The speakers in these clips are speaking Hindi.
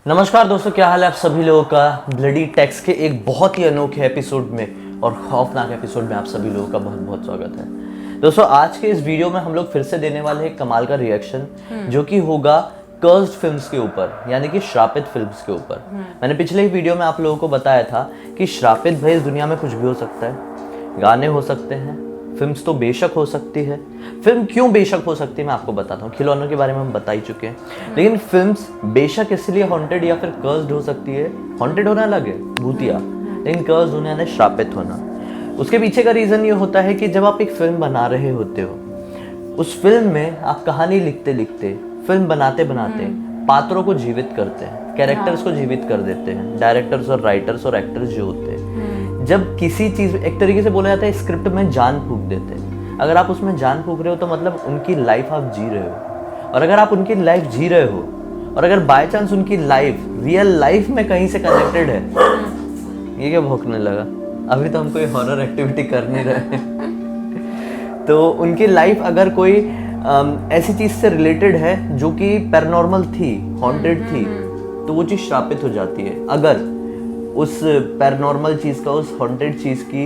नमस्कार दोस्तों, क्या हाल है आप सभी लोगों का। ब्लडी टैक्स के एक बहुत ही अनोखे एपिसोड में और खौफनाक एपिसोड में आप सभी लोगों का बहुत बहुत स्वागत है। दोस्तों, आज के इस वीडियो में हम लोग फिर से देने वाले हैं कमाल का रिएक्शन जो कि होगा कर्स्ड फिल्म्स के ऊपर, यानी कि श्रापित फिल्म्स के ऊपर। मैंने पिछले ही वीडियो में आप लोगों को बताया था कि श्रापित भाई इस दुनिया में कुछ भी हो सकता है। गाने हो सकते हैं, फिल्म्स तो बेशक हो सकती है। फिल्म क्यों बेशक हो सकती है मैं आपको बताता हूँ। खिलौनों के बारे में हम बता ही चुके हैं, लेकिन फिल्म्स बेशक इसलिए हॉन्टेड या फिर कर्स्ड हो सकती है। हॉन्टेड होना अलग है, भूतिया, लेकिन कर्स्ड होना यानी श्रापित होना। उसके पीछे का रीज़न ये होता है कि जब आप एक फिल्म बना रहे होते हो, उस फिल्म में आप कहानी लिखते लिखते, फिल्म बनाते बनाते पात्रों को जीवित करते हैं, कैरेक्टर्स को जीवित कर देते हैं। डायरेक्टर्स और राइटर्स और एक्टर्स जो होते हैं, जब किसी चीज़, एक तरीके से बोला जाता है स्क्रिप्ट में जान फूंक देते हैं। अगर आप उसमें जान फूंक रहे हो तो मतलब उनकी लाइफ आप जी रहे हो। और अगर आप उनकी लाइफ जी रहे हो और अगर बाय चांस उनकी लाइफ रियल लाइफ में कहीं से कनेक्टेड है, ये क्या भौंकने लगा, अभी तो हम कोई हॉरर एक्टिविटी कर नहीं रहे तो उनकी लाइफ अगर कोई ऐसी चीज़ से रिलेटेड है जो कि पैरानॉर्मल थी, हॉन्टेड थी, तो वो चीज़ श्रापित हो जाती है। अगर उस पैरानॉर्मल चीज़ का, उस हॉन्टेड चीज़ की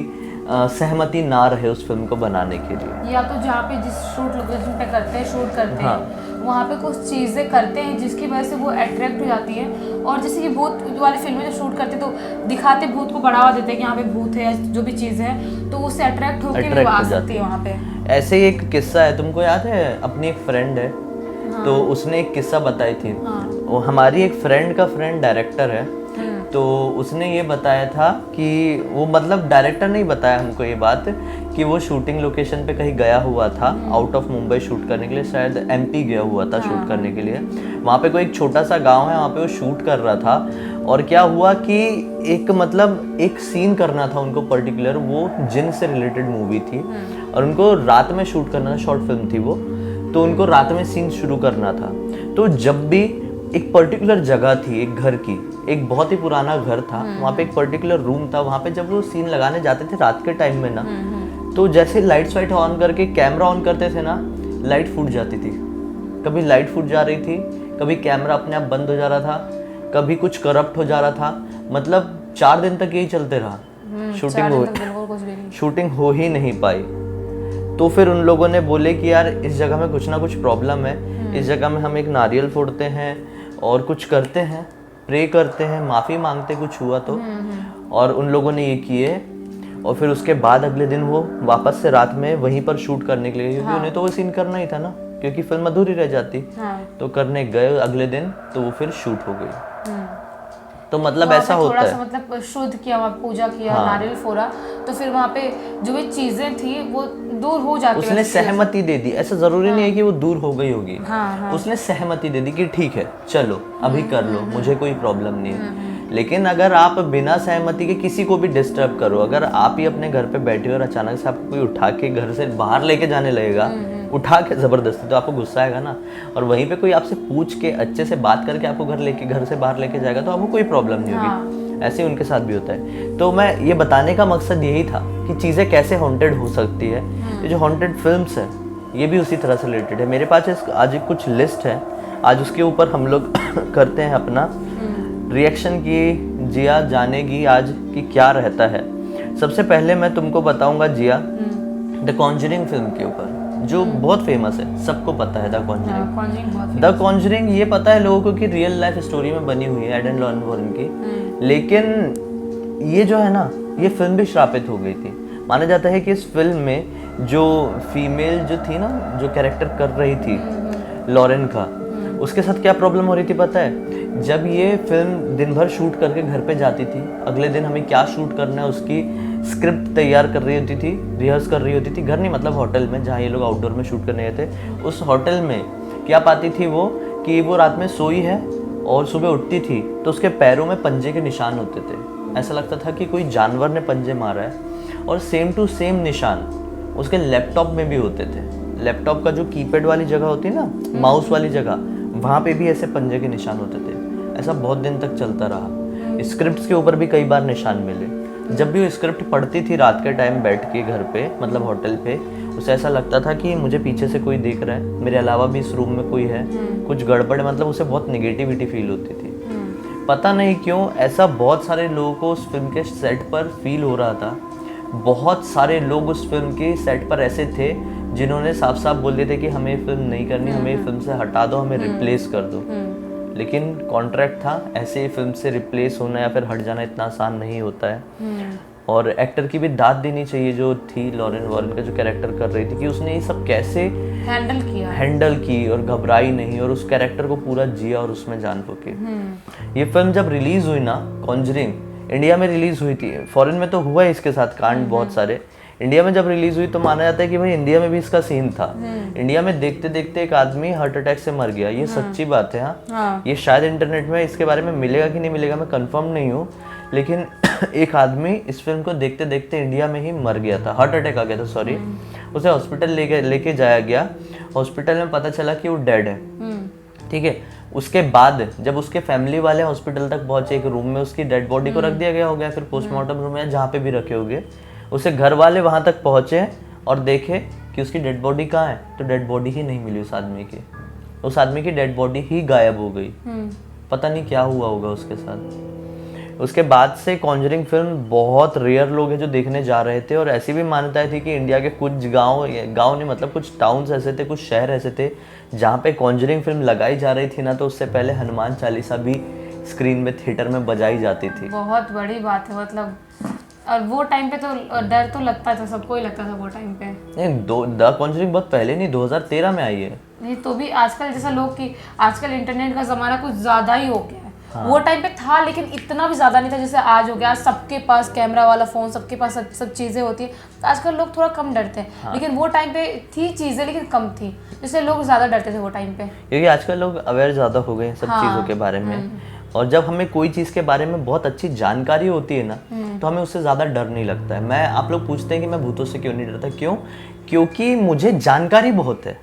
सहमति ना रहे उस फिल्म को बनाने के लिए, या तो जहाँ पे जिस शूट लोकेशन पे करते हैं, शूट करते हैं, वहाँ पे कुछ चीज़ें करते हैं जिसकी वजह से वो अट्रैक्ट हो जाती है। और जैसे कि भूत वाली फिल्में जब शूट करते तो दिखाते, भूत को बढ़ावा देते हैं कि यहाँ पे भूत है या जो भी चीज़ है, तो उससे अट्रैक्ट होकर वो आ सकती है वहाँ पे। ऐसे ही एक किस्सा है, तुमको याद है, अपनी एक फ्रेंड है, तो उसने एक किस्सा बताई थी। वो हमारी एक फ्रेंड का फ्रेंड डायरेक्टर है, तो उसने ये बताया था कि वो, मतलब डायरेक्टर नहीं बताया हमको ये बात, कि वो शूटिंग लोकेशन पे कहीं गया हुआ था आउट ऑफ मुंबई शूट करने के लिए, शायद एमपी गया हुआ था शूट करने के लिए। वहाँ पे कोई एक छोटा सा गांव है, वहाँ पे वो शूट कर रहा था। और क्या हुआ कि एक सीन करना था उनको पर्टिकुलर, वो जिन से रिलेटेड मूवी थी और उनको रात में शूट करना था, शॉर्ट फिल्म थी वो, तो उनको रात में सीन शुरू करना था। तो जब भी एक पर्टिकुलर जगह थी, एक घर की, एक बहुत ही पुराना घर था, वहाँ पे एक पर्टिकुलर रूम था, वहाँ पे जब वो सीन लगाने जाते थे रात के टाइम में ना, तो जैसे लाइट्स वाइट ऑन करके कैमरा ऑन करते थे ना, लाइट फूट जाती थी। कभी लाइट फूट जा रही थी, कभी कैमरा अपने आप बंद हो जा रहा था, कभी कुछ करप्ट हो जा रहा था। मतलब 4 दिन तक यही चलते रहा, शूटिंग हो ही नहीं पाई। तो फिर उन लोगों ने बोले कि यार इस जगह में कुछ ना कुछ प्रॉब्लम है, इस जगह में हम एक नारियल फोड़ते हैं और कुछ करते हैं, प्रे करते हैं, माफ़ी मांगते कुछ हुआ तो। और उन लोगों ने ये किए और फिर उसके बाद अगले दिन वो वापस से रात में वहीं पर शूट करने के लिए, क्योंकि उन्हें तो वो सीन करना ही था ना, क्योंकि फिल्म अधूरी रह जाती। तो करने गए अगले दिन, तो वो फिर शूट हो गई। तो मतलब ऐसा होता है, मतलब शुद्ध किया, वहाँ पूजा किया, नारियल फोड़ा, तो फिर वहाँ पे जो भी चीजें थी वो दूर हो जाती है। उसने सहमति दे दी, ऐसा जरूरी नहीं है कि वो दूर हो गई होगी। उसने सहमति दे दी कि ठीक है चलो अभी कर लो, मुझे कोई प्रॉब्लम नहीं है। लेकिन अगर आप बिना सहमति के किसी को भी डिस्टर्ब करो, अगर आप ही अपने घर पे बैठे हो और अचानक से आपको कोई उठा के घर से बाहर लेके जाने लगेगा, उठा के जबरदस्ती, तो आपको गुस्सा आएगा ना। और वहीं पे कोई आपसे पूछ के अच्छे से बात करके आपको घर से बाहर लेके जाएगा तो आपको कोई प्रॉब्लम नहीं होगी। ऐसे ही उनके साथ भी होता है। तो मैं ये बताने का मकसद यही था कि चीज़ें कैसे हॉन्टेड हो सकती है। ये जो हॉन्टेड फिल्म्स है ये भी उसी तरह से रिलेटेड है। मेरे पास आज कुछ लिस्ट है, आज उसके ऊपर हम लोग करते हैं अपना रिएक्शन की। जिया जानेगी आज कि क्या रहता है। सबसे पहले मैं तुमको बताऊंगा जिया, द कॉन्जरिंग फिल्म के ऊपर, जो बहुत फेमस है, सबको पता है द कॉन्जरिंग। द कॉन्जरिंग ये पता है लोगों को कि रियल लाइफ स्टोरी में बनी हुई है, एड एंड लॉर्न की। लेकिन ये जो है ना, ये फिल्म भी श्रापित हो गई थी। माना जाता है कि इस फिल्म में जो फीमेल जो थी ना, जो कैरेक्टर कर रही थी लॉरेन का, उसके साथ क्या प्रॉब्लम हो रही थी पता है? जब ये फिल्म दिन भर शूट करके घर पे जाती थी, अगले दिन हमें क्या शूट करना है उसकी स्क्रिप्ट तैयार कर रही होती थी, रिहर्स कर रही होती थी। घर नहीं, मतलब होटल में, जहाँ ये लोग आउटडोर में शूट करने गए थे, उस होटल में क्या पाती थी वो, कि वो रात में सोई है और सुबह उठती थी तो उसके पैरों में पंजे के निशान होते थे। ऐसा लगता था कि कोई जानवर ने पंजे मारा है। और सेम टू सेम निशान उसके लैपटॉप में भी होते थे। लैपटॉप का जो कीपैड वाली जगह होती है ना, माउस वाली जगह, वहाँ पे भी ऐसे पंजे के निशान होते थे। ऐसा बहुत दिन तक चलता रहा। स्क्रिप्ट्स के ऊपर भी कई बार निशान मिले। जब भी वो स्क्रिप्ट पढ़ती थी रात के टाइम बैठ के घर पे, मतलब होटल पे, उसे ऐसा लगता था कि मुझे पीछे से कोई देख रहा है, मेरे अलावा भी इस रूम में कोई है, कुछ गड़बड़ है। मतलब उसे बहुत निगेटिविटी फील होती थी। पता नहीं क्यों ऐसा बहुत सारे लोगों को उस फिल्म के सेट पर फील हो रहा था। बहुत सारे लोग उस फिल्म के सेट पर ऐसे थे जिन्होंने साफ साफ बोल दिए थे कि हमें फिल्म नहीं करनी, हमें फिल्म से हटा दो, हमें रिप्लेस कर दो। लेकिन कॉन्ट्रैक्ट था, ऐसे ही फिल्म से रिप्लेस होना या फिर हट जाना इतना आसान नहीं होता है। और एक्टर की भी दाद देनी चाहिए जो थी, लॉरेन वॉरेन का जो कैरेक्टर कर रही थी, कि उसने ये सब कैसे हैंडल की और घबराई नहीं और उस कैरेक्टर को पूरा जिया और उसमें जान फूकी। ये फिल्म जब रिलीज हुई ना, कॉन्जरिंग, इंडिया में रिलीज हुई थी, फॉरेन में तो हुआ है इसके साथ कांड बहुत सारे। इंडिया में जब रिलीज हुई तो माना जाता है कि भाई इंडिया में भी इसका सीन था। इंडिया में देखते देखते एक आदमी हार्ट अटैक से मर गया, ये सच्ची बात है। हाँ, ये शायद इंटरनेट में इसके बारे में मिलेगा कि नहीं मिलेगा मैं कंफर्म नहीं हूँ, लेकिन एक आदमी इस फिल्म को देखते देखते इंडिया में ही मर गया था, हार्ट अटैक आ गया था, सॉरी। उसे हॉस्पिटल लेके जाया गया, हॉस्पिटल में पता चला कि वो डेड है। ठीक है, उसके बाद जब उसके फैमिली वाले हॉस्पिटल तक पहुंचे, एक रूम में उसकी डेड बॉडी को रख दिया गया हो गया, फिर पोस्टमार्टम रूम में जहाँ पे भी रखे होंगे, उसे घर वाले वहां तक पहुंचे और देखे कि उसकी डेड बॉडी कहाँ है, तो डेड बॉडी ही नहीं मिली उस आदमी की डेड बॉडी ही गायब हो गई। पता नहीं क्या हुआ होगा उसके साथ। उसके बाद से कॉन्जरिंग फिल्म बहुत रेयर लोग हैं जो देखने जा रहे थे, और ऐसी भी मान्यताएं थी कि इंडिया के कुछ गांव नहीं मतलब कुछ टाउन्स ऐसे थे, कुछ शहर ऐसे थे जहाँ पे कॉन्जरिंग फिल्म लगाई जा रही थी ना, तो उससे पहले हनुमान चालीसा भी स्क्रीन में थिएटर में बजाई जाती थी। बहुत बड़ी बात है मतलब। और वो टाइम पे तो डर तो लगता था, सबको ही लगता था वो टाइम पे। नहीं, द कॉन्जरिंग बहुत पहले नहीं, 2013 में आई है। नहीं तो भी आजकल जैसा लोग की आजकल इंटरनेट का जमाना कुछ ज्यादा ही हो गया है। हाँ। वो टाइम पे था लेकिन इतना भी ज्यादा नहीं था जैसे आज हो गया। आज सबके पास कैमरा वाला फोन, सबके पास सब चीजें होती है, तो आजकल लोग थोड़ा कम डरते हैं। हाँ। लेकिन वो टाइम पे थी चीजें लेकिन कम थी, जिससे लोग ज्यादा डरते थे वो टाइम पे, क्योंकि आजकल लोग अवेयर ज्यादा हो गए हैं सब चीजों के बारे में। और जब हमें कोई चीज के बारे में बहुत अच्छी जानकारी होती है ना, तो हमें उससे ज्यादा डर नहीं लगता है। मैं आप लोग पूछते हैं कि मैं भूतों से क्यों नहीं डरता, क्यों? क्योंकि मुझे जानकारी बहुत है,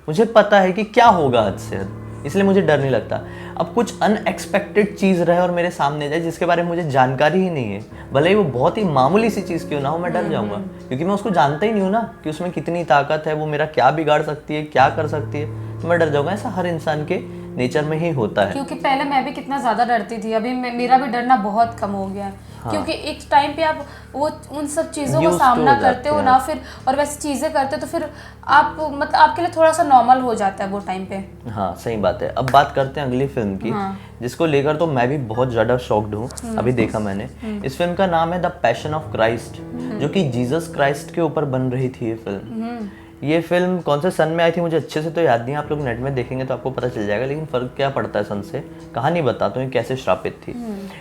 मुझे पता है कि क्या होगा हद से हद, इसलिए मुझे डर नहीं लगता। अब कुछ अनएक्सपेक्टेड चीज़ रहे और मेरे सामने जाए जिसके बारे में मुझे जानकारी ही नहीं है, भले ही वो बहुत ही मामूली सी चीज़ क्यों ना हो, मैं डर जाऊंगा, क्योंकि मैं उसको जानता ही नहीं हूँ ना कि उसमें कितनी ताकत है, वो मेरा क्या बिगाड़ सकती है, क्या कर सकती है, तो मैं डर जाऊंगा। ऐसा हर इंसान के नेचर में ही होता है। क्योंकि पहले मैं भी कितना ज़्यादा डरती थी, अभी मेरा भी डरना बहुत कम हो गया। हाँ। क्योंकि एक टाइम पे आप वो उन सब चीज़ों का सामना करते हो ना, फिर और वैसी चीज़ें करते हो तो फिर आप मतलब आपके लिए थोड़ा सा नॉर्मल हो जाता है वो टाइम पे। हाँ सही बात है। अब बात करते हैं अगली फिल्म की। हाँ। जिसको लेकर तो मैं भी बहुत ज़्यादा शॉक्ड हूँ। अभी देखा मैंने, इस फिल्म का नाम है द पैशन ऑफ क्राइस्ट, जो कि जीसस क्राइस्ट के ऊपर बन रही थी ये फिल्म। ये फिल्म कौन से सन में आई थी मुझे अच्छे से तो याद नहीं, आप लोग नेट में देखेंगे तो आपको पता चल जाएगा, लेकिन फ़र्क क्या पड़ता है सन से, कहानी बताता हूँ ये कैसे श्रापित थी।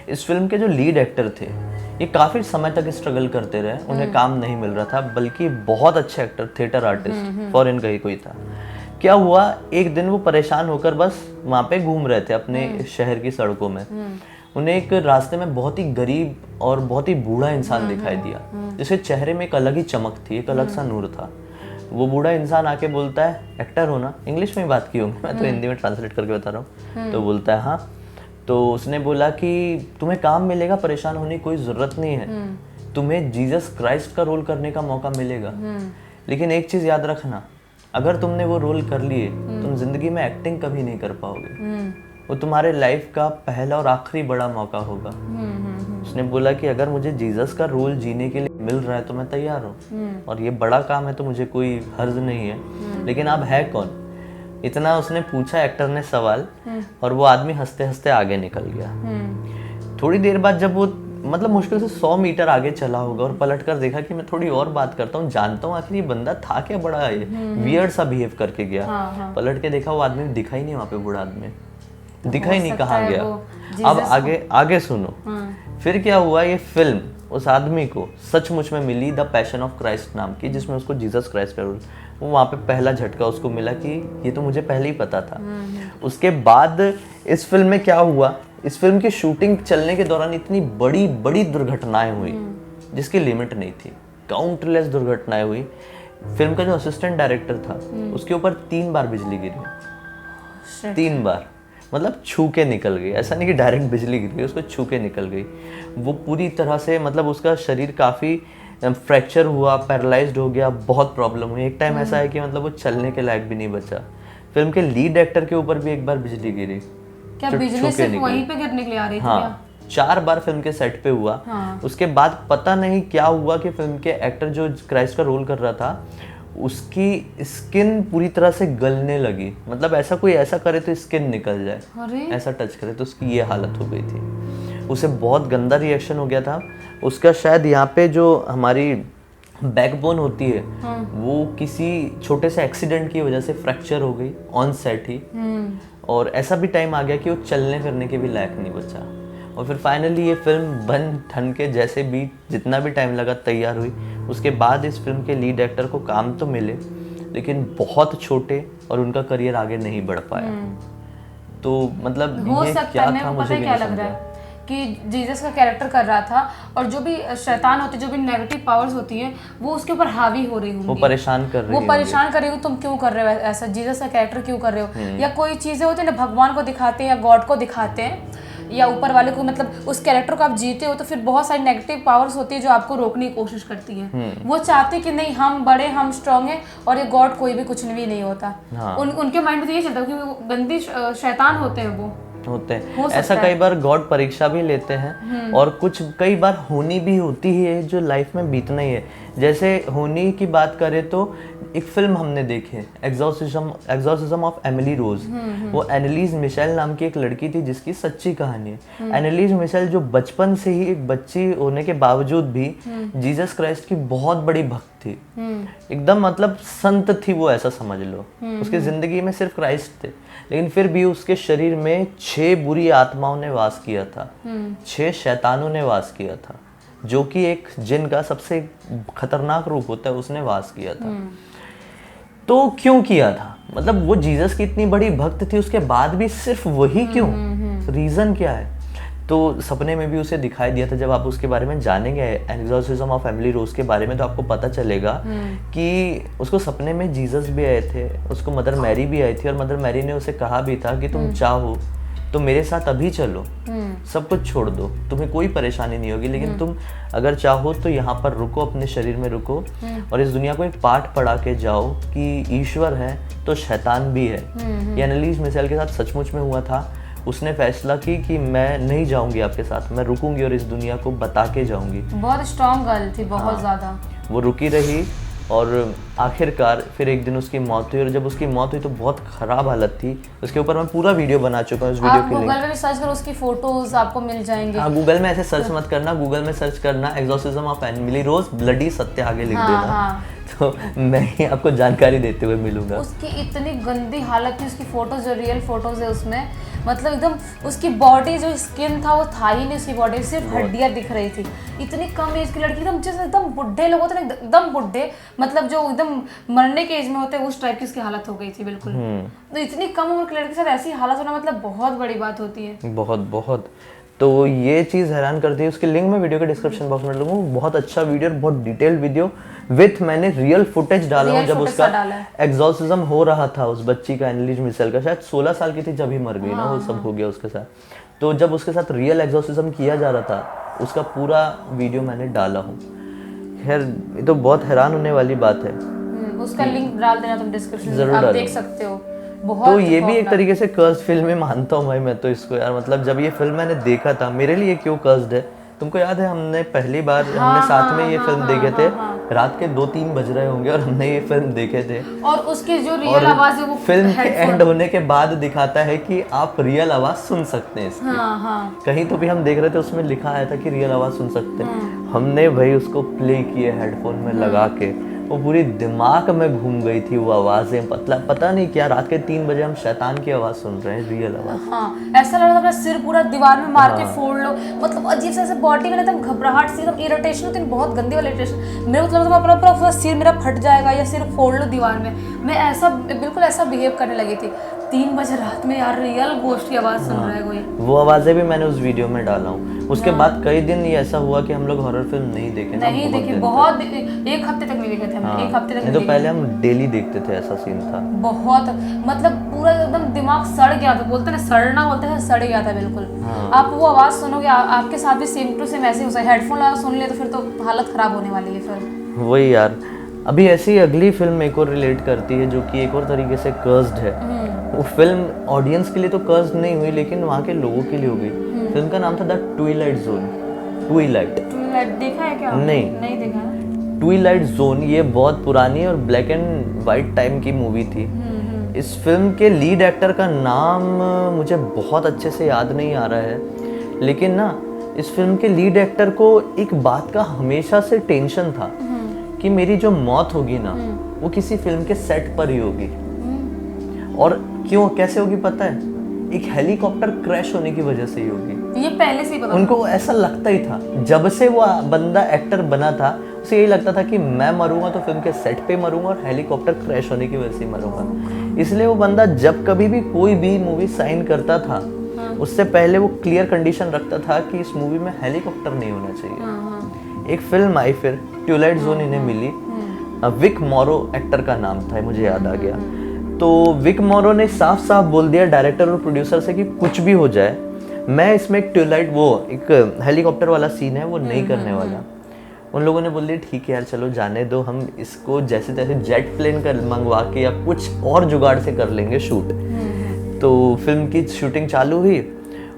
इस फिल्म के जो लीड एक्टर थे ये काफ़ी समय तक स्ट्रगल करते रहे, उन्हें काम नहीं मिल रहा था, बल्कि बहुत अच्छे एक्टर, थिएटर आर्टिस्ट, फॉरेन का ही कोई था। क्या हुआ, एक दिन वो परेशान होकर बस वहाँ पे घूम रहे थे अपने शहर की सड़कों में। उन्हें एक रास्ते में बहुत ही गरीब और बहुत ही बूढ़ा इंसान दिखाई दिया, जिसके चेहरे में एक अलग ही चमक थी, एक अलग सा नूर था। वो बूढ़ा इंसान आके बोलता है, एक्टर हो ना, इंग्लिश में बात की होंगी, मैं तो हिंदी में ट्रांसलेट करके बता रहा हूँ। तो बोलता है हाँ। तो उसने बोला कि तुम्हें काम मिलेगा, परेशान होने की कोई ज़रूरत नहीं है, तुम्हें जीसस क्राइस्ट का रोल करने का मौका मिलेगा, लेकिन एक चीज़ याद रखना, अगर तुमने वो रोल कर लिए तुम जिंदगी में एक्टिंग कभी नहीं कर पाओगे, वो तुम्हारे लाइफ का पहला और आखिरी बड़ा मौका होगा। उसने बोला कि अगर मुझे जीसस का रोल जीने के लिए मिल रहा है तो मैं तैयार हूँ, और ये बड़ा काम है तो मुझे कोई हर्ज नहीं है, लेकिन आप है कौन? इतना उसने पूछा एक्टर ने सवाल, और वो आदमी हंसते हंसते आगे निकल गया। थोड़ी देर बाद जब वो मतलब मुश्किल से 100 मीटर आगे चला होगा और पलट कर देखा कि मैं थोड़ी और बात करता हूँ, जानता हूँ आखिर ये बंदा था क्या, बड़ा है वियर्ड सा बिहेव करके गया। पलट के देखा वो आदमी दिखा ही नहीं, वहाँ पे बूढ़ा आदमी दिखा ही नहीं, कहाँ गया। अब आगे सुनो। फिर क्या हुआ, ये फिल्म उस आदमी को सचमुच में मिली द पैशन ऑफ क्राइस्ट नाम की, जिसमें उसको जीसस क्राइस्ट का रोल, वो वहाँ पे पहला झटका उसको मिला कि ये तो मुझे पहले ही पता था। उसके बाद इस फिल्म में क्या हुआ, इस फिल्म की शूटिंग चलने के दौरान इतनी बड़ी बड़ी दुर्घटनाएं हुई जिसकी लिमिट नहीं थी, काउंटलेस दुर्घटनाएं हुई। फिल्म का जो असिस्टेंट डायरेक्टर था उसके ऊपर 3 बार बिजली गिरी, 3 बार, मतलब छू के निकल गई, ऐसा नहीं कि डायरेक्ट बिजली गिर गई, उसको छू के निकल गई। वो पूरी तरह से मतलब उसका शरीर काफ़ी फ्रैक्चर हुआ, पैरालाइज्ड हो गया, बहुत प्रॉब्लम हुई। एक टाइम ऐसा है कि मतलब वो चलने के लायक भी नहीं बचा। फिल्म के लीड एक्टर के ऊपर भी एक बार बिजली गिरी, क्या बिजली सिर्फ वहीं पे गिरने के लिए आ रही थी? हाँ, 4 बार फिल्म के सेट पे हुआ। उसके बाद पता नहीं क्या हुआ कि फिल्म के एक्टर जो क्राइस्ट का रोल कर रहा था उसकी स्किन पूरी तरह से गलने लगी। मतलब ऐसा कोई ऐसा करे तो स्किन निकल जाए, ऐसा टच करे तो उसकी ये हालत हो गई थी। उसे बहुत गंदा रिएक्शन हो गया था। उसका शायद यहाँ पे जो हमारी बैकबोन होती है वो किसी छोटे से एक्सीडेंट की वजह से फ्रैक्चर हो गई ऑन सेट ही। और ऐसा भी टाइम आ गया कि वो चलने फिरने के भी लायक नहीं बचा। और फिर फाइनली ये फिल्म बन ठन के जैसे भी जितना भी टाइम लगा तैयार हुई। उसके बाद इस फिल्म के लीड एक्टर को काम तो मिले लेकिन बहुत छोटे और उनका करियर आगे नहीं बढ़ पाया। तो मतलब ये क्या था मुझे भी नहीं समझा कि जीसस का कैरेक्टर कर रहा था और जो भी शैतान होती है, जो भी नेगेटिव पावर्स होती हैं वो उसके ऊपर हावी हो रही होंगी, वो परेशान कर रही हो। तुम क्यों कर रहे हो ऐसा, जीसस का कैरेक्टर क्यों कर रहे हो? या कोई चीजें होती है ना, भगवान को दिखाते हैं या गॉड को दिखाते हैं या ऊपर वाले को, मतलब उस कैरेक्टर को आप जीते हो तो फिर बहुत सारी नेगेटिव पावर्स होती है जो आपको रोकने की कोशिश करती है। वो चाहते कि नहीं हम बड़े, हम स्ट्रांग हैं और ये गॉड कोई भी कुछ भी नहीं होता। उनके माइंड में तो ये चलता है कि वो गंदी शैतान होते हैं, वो होते हैं। ऐसा कई बार गॉड परीक्षा भी लेते हैं और कुछ कई बार होनी भी होती है जो लाइफ में बीतना ही है। जैसे होनी की बात करें तो एक फिल्म हमने देखी है एग्जॉर्सिज्म ऑफ एमिली रोज। वो एनालिस मिशेल नाम की एक लड़की थी जिसकी सच्ची कहानी है। एनालिस मिशेल जो बचपन से ही एक बच्ची होने के बावजूद भी जीसस क्राइस्ट की बहुत बड़ी भक्त थी, एकदम मतलब संत थी वो, ऐसा समझ लो। उसकी जिंदगी में सिर्फ क्राइस्ट थे लेकिन फिर भी उसके शरीर में 6 बुरी आत्माओं ने वास किया था, 6 शैतानों ने वास किया था, जो कि एक जिन का सबसे खतरनाक रूप होता है, उसने वास किया था। तो क्यों किया था? मतलब वो जीसस की इतनी बड़ी भक्त थी उसके बाद भी सिर्फ वही क्यों? रीजन क्या है? तो सपने में भी उसे दिखाई दिया था। जब आप उसके बारे में जानेंगे एग्जॉर्सिज्म ऑफ एमिली रोज के बारे में तो आपको पता चलेगा कि उसको सपने में जीसस भी आए थे, उसको मदर मैरी भी आई थी और मदर मैरी ने उसे कहा भी था कि तुम चाहो तो मेरे साथ अभी चलो, सब कुछ छोड़ दो, तुम्हें कोई परेशानी नहीं होगी, लेकिन तुम अगर चाहो तो यहाँ पर रुको, अपने शरीर में रुको और इस दुनिया को एक पाठ पढ़ा के जाओ कि ईश्वर है तो शैतान भी है। ये एनालिस मिशेल के साथ सचमुच में हुआ था। उसने फैसला की कि मैं नहीं जाऊंगी आपके साथ, मैं रुकूंगी और इस दुनिया को बता के जाऊंगी। बहुत स्ट्रॉन्ग गर्ल थी, बहुत ज्यादा। वो रुकी रही और आखिरकार फिर एक दिन उसकी मौत हुई। और जब उसकी मौत हुई तो बहुत खराब हालत थी। उसके ऊपर मैं पूरा वीडियो बना चुका हूँ। उस वीडियो की लिंक गूगल में भी सर्च करो, उसकी फोटोज आपको मिल जाएंगे। हाँ, गूगल में ऐसे सर्च मत करना, गूगल में सर्च करना exorcism of Emily Rose bloody सत्य आगे लिख देना। तो मैं ही आपको जानकारी देते हुए मिलूंगा। उसकी इतनी गंदी हालत थी, उसकी फोटोज जो रियल फोटोज है उसमें, मतलब एकदम उसकी बॉडी जो स्किन था वो था ही नहीं, उसकी बॉडी सिर्फ हड्डियां दिख रही थी। इतनी कम एज की लड़की, एकदम जैसे एकदम बुढ़े लोग होते हैं, एकदम बुढ़े, मतलब जो एकदम मरने के एज में होते हैं उस टाइप की उसकी हालत हो गई थी बिल्कुल। तो इतनी कम उम्र की लड़की के साथ ऐसी हालत होना मतलब बहुत बड़ी बात होती है। बहुत बहुत। तो ये चीज़ हैरान करती है। उसकी लिंक मैं वीडियो के डिस्क्रिप्शन बॉक्स में डालूंगा। बहुत अच्छा वीडियो, बहुत डिटेल्ड वीडियो विथ मैंने रियल फुटेज डाला हूँ जब उसका एग्जॉर्सिज्म हो रहा था उस बच्ची का, एनालिस मिशेल का। शायद 16 साल की थी जब ही मर गई ना, वो सब हो गया उसके साथ। तो जब उसके साथ रियल एग्जॉर्सिज्म किया जा रहा था उसका पूरा वीडियो मैंने डाला हूँ। खैर ये तो बहुत हैरान होने वाली बात है। उसका लिंक डाल देना तुम डिस्क्रिप्शन में, आप देख सकते हो। तो ये भी एक तरीके से कर्स्ड फिल्म ही मानता हूँ भाई मैं तो इसको यार। मतलब जब ये फिल्म मैंने देखा था, मेरे लिए क्यों कर्स्ड है, तुमको याद है हमने पहली बार हमने साथ में ये फिल्म देखे थे। रात के 2-3 बज रहे होंगे और हमने ये फिल्म देखे थे। और उसकी जो रियल आवाज है वो फिल्म के एंड होने के बाद दिखाता है कि आप रियल आवाज सुन सकते हैं इसकी। कहीं तो भी हम देख रहे थे उसमें लिखा आया था कि रियल आवाज सुन सकते हैं। हमने भाई उसको प्ले किए हेडफोन में लगा के, वो पूरी दिमाग में घूम गई थी वो आवाजें। पता नहीं क्या, रात के 3 बजे हम शैतान की आवाज सुन रहे हैं, रियल आवाज। हाँ, ऐसा लग रहा था अपना सिर पूरा दीवार में मार के फोड़ लो। मतलब अजीब सा बॉडी में एकदम घबराहट सी, एकदम इरिटेशन होती है, बहुत गंदी वाली इरिटेशन। मेरे को लगा था पूरा सिर मेरा फट जाएगा या सिर फोड़ लो दीवार में। मैं ऐसा बिल्कुल ऐसा बिहेव करने लगी थी। 3 बजे रात में यार रियल गोश्त की आवाज सुन रहा है कोई। वो आवाजें भी मैंने उस वीडियो में डाला हूँ। उसके बाद कई दिन ये ऐसा हुआ कि हम लोग हॉरर फिल्म नहीं देखे। बहुत 1 हफ्ते तक नहीं देखे थे हम। 1 हफ्ते तक नहीं तो पहले हम डेली देखते थे, ऐसा सीन था। बहुत मतलब पूरा एकदम दिमाग सड़ गया था, बोलते ना सड़ना बोलते हैं, सड़ गया था बिल्कुल। आप वो आवाज सुनोगे आपके साथ भी सेम टू सेम ऐसे हो सकता है। हेडफोन लगा सुन ले तो फिर तो हालत खराब होने वाली है फिर। वही यार। अभी ऐसी अगली फिल्म एक और रिलेट करती है जो कि एक और तरीके से कर्स्ड है। वो फिल्म ऑडियंस के लिए तो कर्ज नहीं हुई, लेकिन वहाँ के लोगों के लिए हो गई। फिल्म का नाम था द ट्विलाइट जोन। ट्विलाइट देखा है क्या? नहीं देखा है। ट्विलाइट जोन ये बहुत पुरानी और ब्लैक एंड वाइट टाइम की मूवी थी। इस फिल्म के लीड एक्टर का नाम मुझे बहुत अच्छे से याद नहीं आ रहा है, लेकिन ना इस फिल्म के लीड एक्टर को एक बात का हमेशा से टेंशन था कि मेरी जो मौत होगी ना वो किसी फिल्म के सेट पर ही होगी। और क्यों, कैसे होगी पता है? एक हेलीकॉप्टर क्रैश होने की वजह से ही होगी। ये पहले से ही पता उनको ऐसा लगता ही था, जब से वो बंदा एक्टर बना था उसे यही लगता था कि मैं मरूंगा तो फिल्म के सेट पे मरूंगा और हेलीकॉप्टर क्रैश होने की वजह से ही मरूंगा। इसलिए वो बंदा जब कभी भी कोई भी मूवी साइन करता था उससे पहले वो क्लियर कंडीशन रखता था कि इस मूवी में हेलीकॉप्टर नहीं होना चाहिए। एक फिल्म आई फिर ट्विलाइट जोन इन्हें मिली। विक मोरो एक्टर का नाम था, मुझे याद आ गया। तो विक मोरो ने साफ साफ बोल दिया डायरेक्टर और प्रोड्यूसर से कि कुछ भी हो जाए मैं इसमें एक ट्विलाइट वो एक हेलीकॉप्टर वाला सीन है वो नहीं करने वाला। उन लोगों ने बोल दिया ठीक है यार चलो जाने दो, हम इसको जैसे तैसे जेट प्लेन कर मंगवा के या कुछ और जुगाड़ से कर लेंगे शूट। तो फिल्म की शूटिंग चालू हुई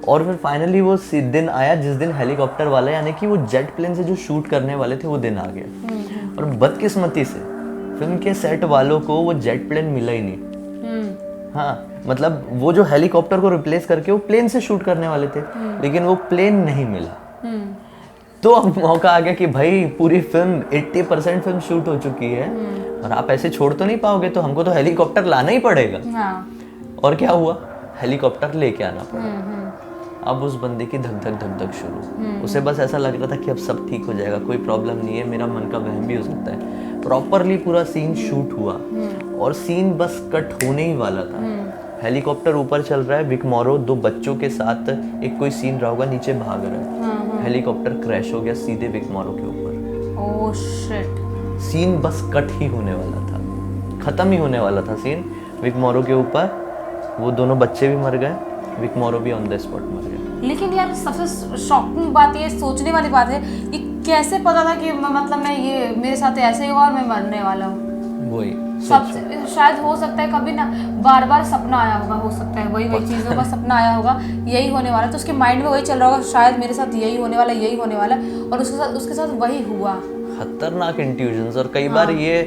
और फिर फाइनली वो दिन आया जिस दिन हेलीकॉप्टर वाला यानी कि वो जेट प्लेन से जो शूट करने वाले थे वो दिन आ गया। और बदकिस्मती से फिल्म के सेट वालों को वो जेट प्लेन मिला ही नहीं। हाँ, मतलब वो जो हेलीकॉप्टर को रिप्लेस करके वो प्लेन से शूट करने वाले थे, लेकिन वो प्लेन नहीं मिला। तो अब मौका आ गया कि भाई पूरी फिल्म 80% फिल्म शूट हो चुकी है और आप ऐसे छोड़ तो नहीं पाओगे, तो हमको तो हेलीकॉप्टर लाना ही पड़ेगा। और क्या हुआ, हेलीकॉप्टर लेके आना पड़ा। अब उस बंदे की धक धक धक धक शुरू। उसे बस ऐसा लग रहा था कि अब सब ठीक हो जाएगा, कोई प्रॉब्लम नहीं है, मेरा मन का वहम भी हो सकता है। प्रॉपरली पूरा सीन शूट हुआ और सीन बस कट होने ही वाला था। हेलीकॉप्टर ऊपर चल रहा है, विक मोरो 2 बच्चों के साथ एक कोई सीन रहा होगा नीचे भाग रहा है। हेलीकॉप्टर क्रैश हो गया सीधे विक मोरो के ऊपर। Oh shit. सीन बस कट ही होने वाला था, खत्म ही होने वाला था सीन विक मोरो के ऊपर। वो दोनों बच्चे भी मर गए, विक मोरो भी ऑन द स्पॉट मर गया। लेकिन यार सबसे शॉकिंग बात ये, सोचने वाली बात है, ये कैसे पता था कि मतलब मैं ये मेरे साथ ऐसे ही होगा और मैं मरने वाला हूँ? वही सबसे शायद हो सकता है कभी ना बार बार सपना आया होगा, हो सकता है वही चीज़ों का सपना आया होगा, यही होने वाला, तो उसके माइंड में वही चल रहा होगा शायद मेरे साथ यही होने वाला, यही होने वाला, और उसके साथ वही हुआ। खतरनाक इंट्यूजन्स। और कई बार ये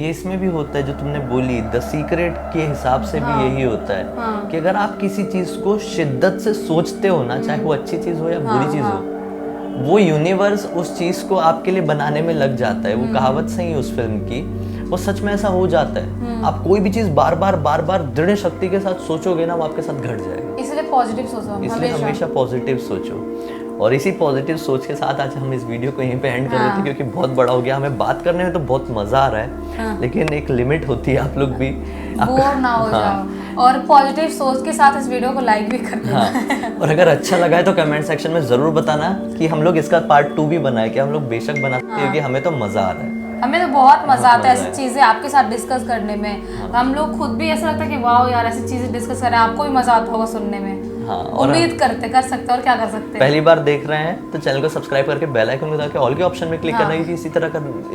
इसमें भी होता है जो तुमने बोली द सीक्रेट के हिसाब से भी यही होता है कि अगर आप किसी चीज को शिद्दत से सोचते हो ना, चाहे वो अच्छी चीज हो या बुरी चीज हो, वो यूनिवर्स उस चीज को आपके लिए बनाने में लग जाता है। वो कहावत सही है उस फिल्म की, वो सच में ऐसा हो जाता है। आप कोई भी चीज बार बार दृढ़ शक्ति के साथ सोचोगे ना, वो आपके साथ घट जाएगा। इसलिए पॉजिटिव सोचो, इसलिए हमेशा पॉजिटिव सोचो। और इसी पॉजिटिव सोच के साथ आज हम इस वीडियो को यहीं पे एंड कर देते हैं, क्योंकि बहुत बड़ा हो गया। हमें बात करने में तो बहुत मजा आ रहा है, लेकिन एक लिमिट होती है, आप लोग भी बोर ना हो जाओ। और पॉजिटिव सोच के साथ इस वीडियो को लाइक भी कर देना। और अगर अच्छा लगा है तो कमेंट सेक्शन में जरूर बताना कि हम लोग इसका पार्ट 2 भी बनाए, कि हम लोग बेशक बनाते हैं, क्योंकि हमें तो मजा आ रहा है। हमें तो बहुत मजा आता है ऐसी चीजें आपके साथ डिस्कस करने में। हम लोग खुद भी ऐसा लगता है कि वाह यार ऐसी चीजें डिस्कस करें, आपको भी मजा आता होगा सुनने में। उम्मीद कर सकते और क्या कर सकते हैं। पहली बार देख रहे हैं तो चैनल को सब्सक्राइब करके बेल आइकन को दबा के ऑल के ऑप्शन में क्लिक करना, क्योंकि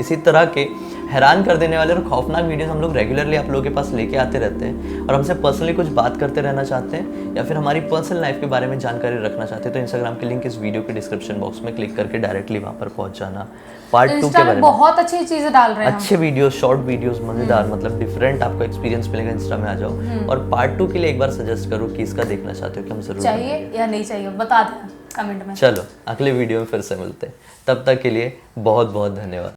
इसी तरह के हैरान कर देने वाले और खौफनाक वीडियोस हम लोग रेगुलरली आप लोगों के पास लेके आते रहते हैं। और हमसे पर्सनली कुछ बात करते रहना चाहते हैं या फिर हमारी पर्सनल लाइफ के बारे में जानकारी रखना चाहते हैं, तो इंस्टाग्राम के लिंक इस वीडियो के डिस्क्रिप्शन बॉक्स में क्लिक करके डायरेक्टली वहाँ पर पहुँच जाना। पार्ट 2 के बारे में बहुत अच्छी चीजें डाल रहे हैं, अच्छे वीडियो, शॉर्ट वीडियोस, मजेदार, मतलब डिफरेंट आपको एक्सपीरियंस मिलेगा। इंस्टा में आ जाओ और पार्ट 2 के लिए एक बार सजेस्ट करो कि इसका देखना चाहते हो कि हम जरूर चाहिए या नहीं चाहिए, बता दें कमेंट में। चलो अगले वीडियो में फिर से मिलते हैं, तब तक के लिए बहुत बहुत धन्यवाद।